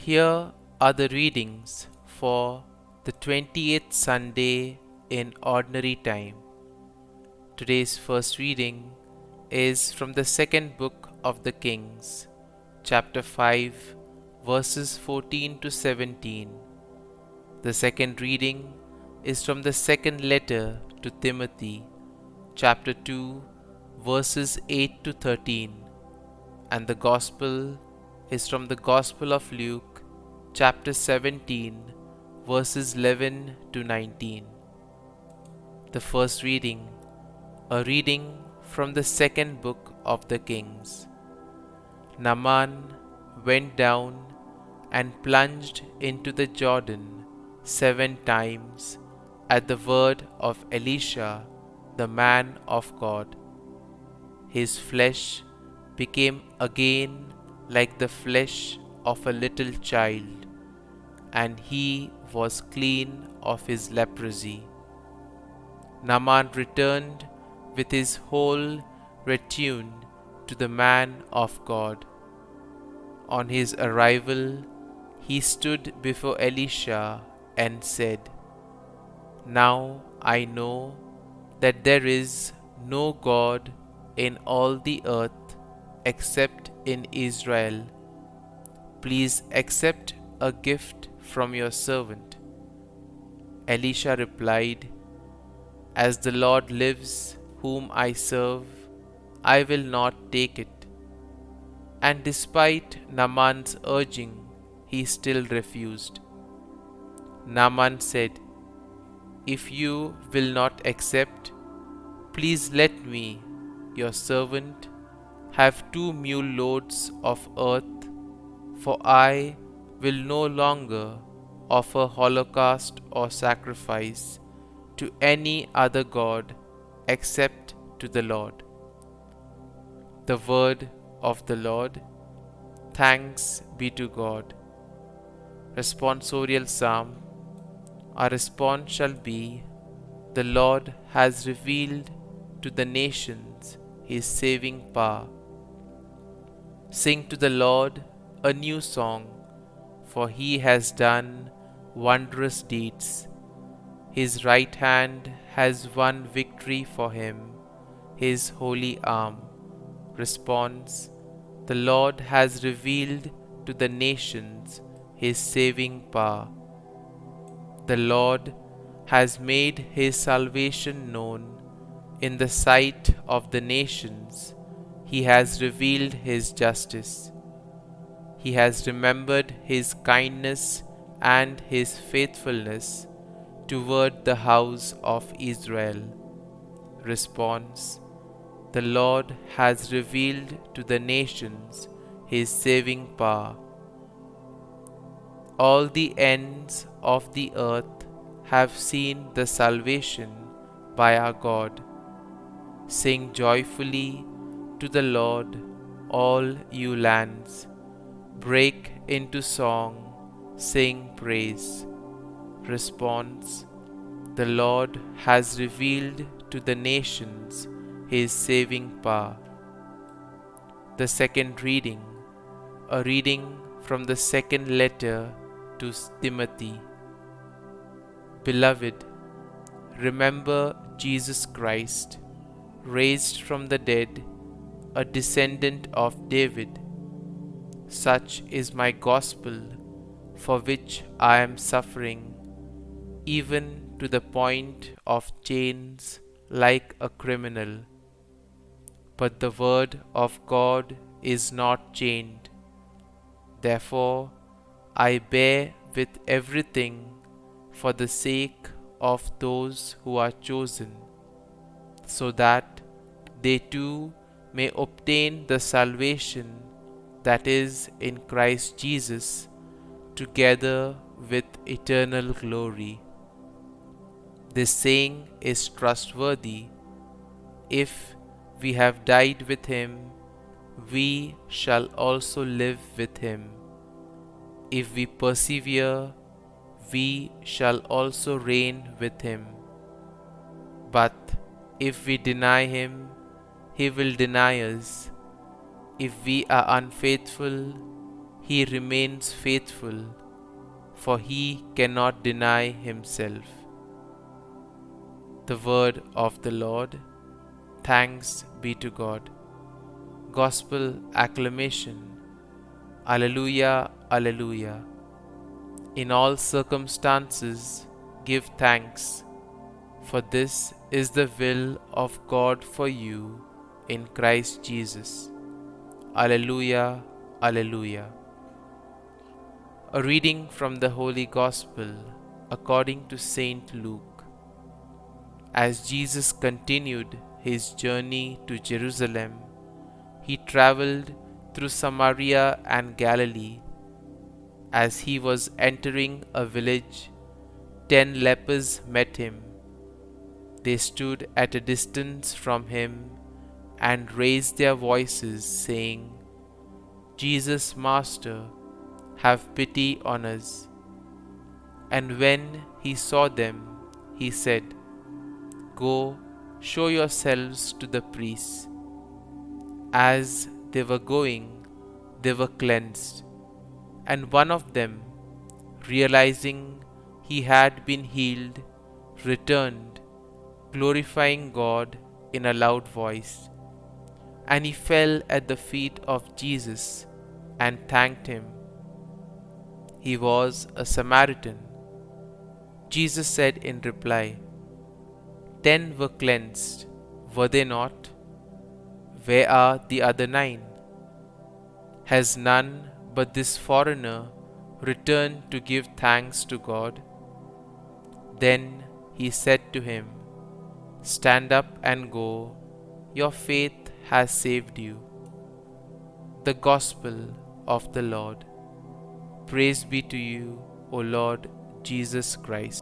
Here are the readings for the 28th Sunday in Ordinary Time. Today's first reading is from the second book of the Kings, chapter 5, verses 14 to 17. The second reading is from the second letter to Timothy, chapter 2, verses 8 to 13. And the Gospel is from the Gospel of Luke, chapter 17, verses 11 to 19. The first reading, a reading from the second book of the Kings. Naaman went down and plunged into the Jordan 7 times at the word of Elisha, the man of God. His flesh became again like the flesh of a little child, and he was clean of his leprosy. Naaman returned with his whole retinue to the man of God. On his arrival, he stood before Elisha and said, "Now I know that there is no God in all the earth except in Israel. Please accept a gift from your servant." Elisha replied, "As the Lord lives, whom I serve, I will not take it." And despite Naaman's urging, he still refused. Naaman said, "If you will not accept, please let me, your servant, have 2 mule loads of earth, for I will no longer offer holocaust or sacrifice to any other god except to the Lord." The word of the Lord. Thanks be to God. Responsorial Psalm. Our response shall be, "The Lord has revealed to the nations His saving power." Sing to the Lord a new song, for He has done wondrous deeds. His right hand has won victory for Him, His holy arm. Response: the Lord has revealed to the nations His saving power. The Lord has made His salvation known in the sight of the nations. He has revealed His justice. He has remembered His kindness and His faithfulness toward the house of Israel. Response: the Lord has revealed to the nations His saving power. All the ends of the earth have seen the salvation by our God. Sing joyfully to the Lord, all you lands. Break into song, sing praise. Response: the Lord has revealed to the nations His saving power. The second reading, a reading from the second letter to Timothy. Beloved, remember Jesus Christ, raised from the dead, a descendant of David. Such is my gospel, for which I am suffering, even to the point of chains like a criminal. But the word of God is not chained. Therefore, I bear with everything for the sake of those who are chosen, so that they too may obtain the salvation that is in Christ Jesus, together with eternal glory. This saying is trustworthy. If we have died with Him, we shall also live with Him. If we persevere, we shall also reign with Him. But if we deny Him, He will deny us. If we are unfaithful, he remains faithful, for he cannot deny himself. The word of the Lord. Thanks be to God. Gospel acclamation. Alleluia, Alleluia. In all circumstances, give thanks, for this is the will of God for you in Christ Jesus. Alleluia, Alleluia. A reading from the Holy Gospel according to Saint Luke. As Jesus continued his journey to Jerusalem, he traveled through Samaria and Galilee. As he was entering a village, 10 lepers met him. They stood at a distance from him and raised their voices, saying, "Jesus, Master, have pity on us." And when he saw them, he said, "Go, show yourselves to the priests." As they were going, they were cleansed. And one of them, realizing he had been healed, returned, glorifying God in a loud voice. And he fell at the feet of Jesus and thanked him. He was a Samaritan. Jesus said in reply, "10 were cleansed, were they not? Where are the other 9? Has none but this foreigner returned to give thanks to God?" Then he said to him, "Stand up and go, your faith has saved you." The Gospel of the Lord. Praise be to you, O Lord Jesus Christ.